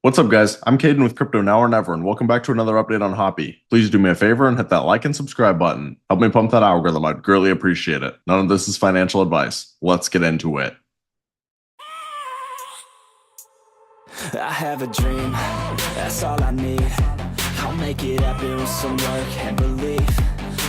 What's up, guys? I'm Caden with Crypto Now or Never, and welcome back to another update on Hoppy. Please do me a favor and hit that like and subscribe button. Help me pump that algorithm. I'd greatly appreciate it. None of this is financial advice. Let's get into it. I have a dream, that's all I need. I'll make it happen with some work and belief.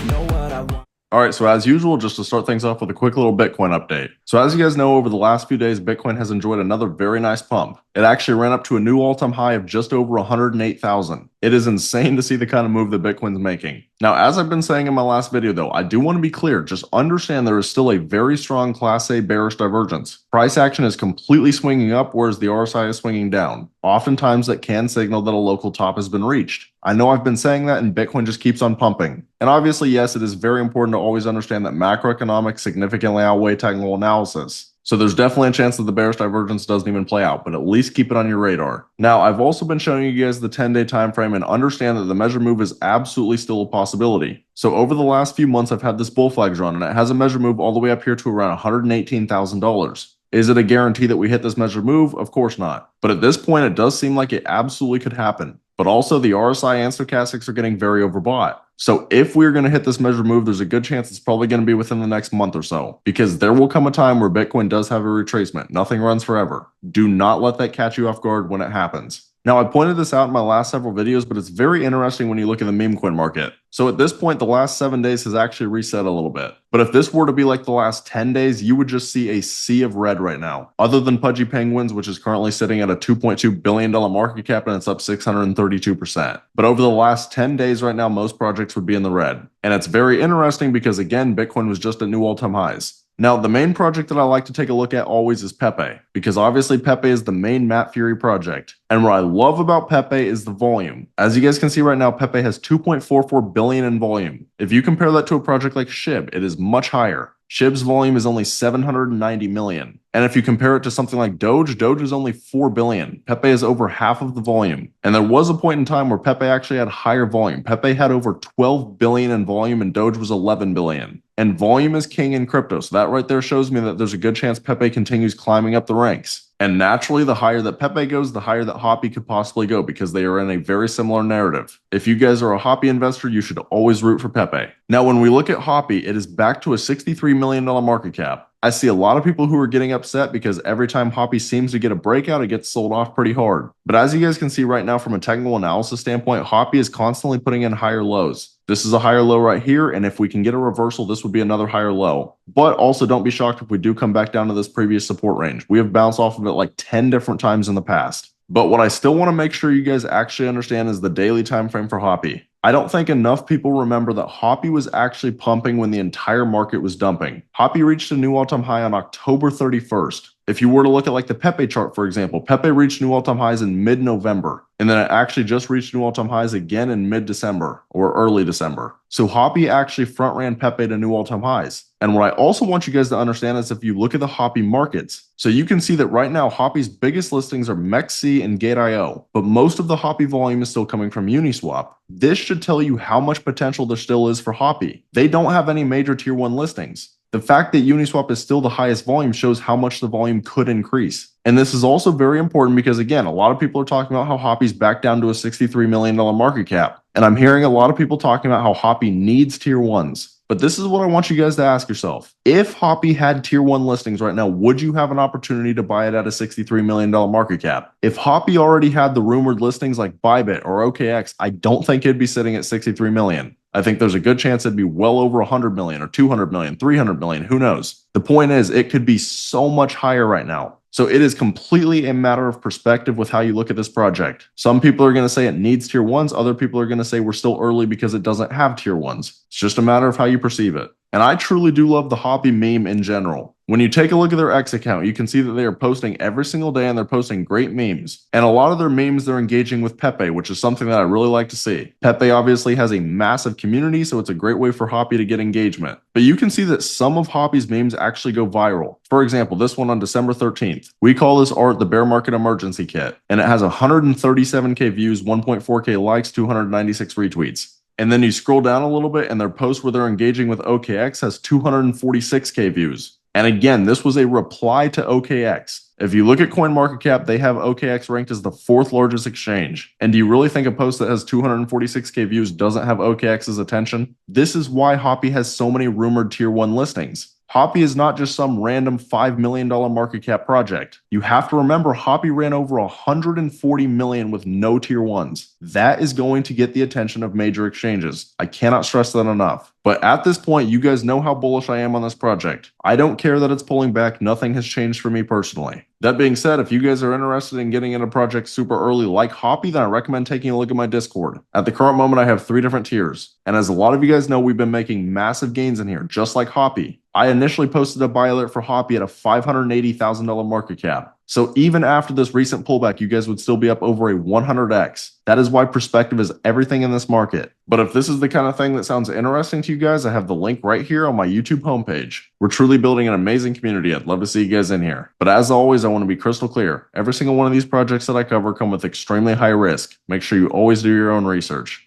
Know what I want. Alright, so as usual, just to start things off with a quick little Bitcoin update. So as you guys know, over the last few days, Bitcoin has enjoyed another very nice pump. It actually ran up to a new all-time high of just over 108,000. It is insane to see the kind of move that Bitcoin's making. Now, as I've been saying in my last video though, I do want to be clear, just understand there is still a very strong Class A bearish divergence. Price action is completely swinging up, whereas the RSI is swinging down. Oftentimes that can signal that a local top has been reached. I know I've been saying that and Bitcoin just keeps on pumping. And obviously, yes, it is very important to always understand that macroeconomics significantly outweigh technical analysis. So there's definitely a chance that the bearish divergence doesn't even play out, but at least keep it on your radar. Now, I've also been showing you guys the 10-day time frame and understand that the measure move is absolutely still a possibility. So over the last few months, I've had this bull flag drawn and it has a measure move all the way up here to around $118,000. Is it a guarantee that we hit this measure move? Of course not. But at this point, it does seem like it absolutely could happen. But also the RSI and stochastics are getting very overbought. So if we're going to hit this measure move, there's a good chance it's probably going to be within the next month or so, because there will come a time where Bitcoin does have a retracement. Nothing runs forever. Do not let that catch you off guard when it happens. Now, I pointed this out in my last several videos, but it's very interesting when you look at the Memecoin market. So at this point, the last 7 days has actually reset a little bit. But if this were to be like the last 10 days, you would just see a sea of red right now. Other than Pudgy Penguins, which is currently sitting at a $2.2 billion market cap and it's up 632%. But over the last 10 days right now, most projects would be in the red. And it's very interesting because, again, Bitcoin was just at new all-time highs. Now, the main project that I like to take a look at always is Pepe, because obviously Pepe is the main Matt Furie project. And what I love about Pepe is the volume. As you guys can see right now, Pepe has 2.44 billion in volume. If you compare that to a project like SHIB, it is much higher. SHIB's volume is only 790 million. And if you compare it to something like Doge, Doge is only 4 billion. Pepe is over half of the volume. And there was a point in time where Pepe actually had higher volume. Pepe had over 12 billion in volume and Doge was 11 billion. And volume is king in crypto. So that right there shows me that there's a good chance Pepe continues climbing up the ranks. And naturally, the higher that Pepe goes, the higher that Hoppy could possibly go, because they are in a very similar narrative. If you guys are a Hoppy investor, you should always root for Pepe. Now, when we look at Hoppy, it is back to a $63 million market cap. I see a lot of people who are getting upset because every time Hoppy seems to get a breakout, it gets sold off pretty hard. But as you guys can see right now from a technical analysis standpoint, Hoppy is constantly putting in higher lows. This is a higher low right here, and if we can get a reversal, this would be another higher low. But also don't be shocked if we do come back down to this previous support range. We have bounced off of it like 10 different times in the past. But what I still want to make sure you guys actually understand is the daily time frame for Hoppy. I don't think enough people remember that Hoppy was actually pumping when the entire market was dumping. Hoppy reached a new all-time high on October 31st. If you were to look at like the Pepe chart, for example, Pepe reached new all-time highs in mid-November, and then it actually just reached new all-time highs again in mid-December or early December. So Hoppy actually front ran Pepe to new all-time highs. And what I also want you guys to understand is if you look at the Hoppy markets, so you can see that right now Hoppy's biggest listings are MEXC and Gate.io, but most of the Hoppy volume is still coming from Uniswap. This should tell you how much potential there still is for Hoppy. They don't have any major tier 1 listings. The fact that Uniswap is still the highest volume shows how much the volume could increase. And this is also very important because, again, a lot of people are talking about how Hoppy's back down to a $63 million market cap. And I'm hearing a lot of people talking about how Hoppy needs tier 1s. But this is what I want you guys to ask yourself. If Hoppy had tier 1 listings right now, would you have an opportunity to buy it at a $63 million market cap? If Hoppy already had the rumored listings like ByBit or OKX, I don't think it'd be sitting at 63 million. I think there's a good chance it'd be well over 100 million or 200 million, 300 million, who knows? The point is, it could be so much higher right now. So it is completely a matter of perspective with how you look at this project. Some people are going to say it needs tier 1s. Other people are going to say we're still early because it doesn't have tier 1s. It's just a matter of how you perceive it. And I truly do love the Hoppy meme in general. When you take a look at their X account, you can see that they are posting every single day and they're posting great memes. And a lot of their memes, they're engaging with Pepe, which is something that I really like to see. Pepe obviously has a massive community, so it's a great way for Hoppy to get engagement. But you can see that some of Hoppy's memes actually go viral. For example, this one on December 13th. We call this art the Bear Market Emergency Kit. And it has 137K views, 1.4K likes, 296 retweets. And then you scroll down a little bit and their post where they're engaging with OKX has 246K views. And again, this was a reply to OKX. If you look at CoinMarketCap, they have OKX ranked as the 4th largest exchange. And do you really think a post that has 246K views doesn't have OKX's attention? This is why Hoppy has so many rumored tier 1 listings. Hoppy is not just some random $5 million market cap project. You have to remember Hoppy ran over 140 million with no tier 1s. That is going to get the attention of major exchanges. I cannot stress that enough. But at this point, you guys know how bullish I am on this project. I don't care that it's pulling back. Nothing has changed for me personally. That being said, if you guys are interested in getting into projects super early like Hoppy, then I recommend taking a look at my Discord. At the current moment, I have 3 different tiers. And as a lot of you guys know, we've been making massive gains in here, just like Hoppy. I initially posted a buy alert for Hoppy at a $580,000 market cap. So even after this recent pullback, you guys would still be up over a 100x. That is why perspective is everything in this market. But if this is the kind of thing that sounds interesting to you guys, I have the link right here on my YouTube homepage. We're truly building an amazing community. I'd love to see you guys in here. But as always, I want to be crystal clear. Every single one of these projects that I cover come with extremely high risk. Make sure you always do your own research.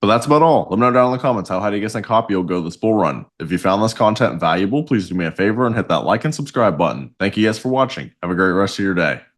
But that's about all. Let me know down in the comments how high do you guys think Hoppy will go this bull run. If you found this content valuable, please do me a favor and hit that like and subscribe button. Thank you guys for watching. Have a great rest of your day.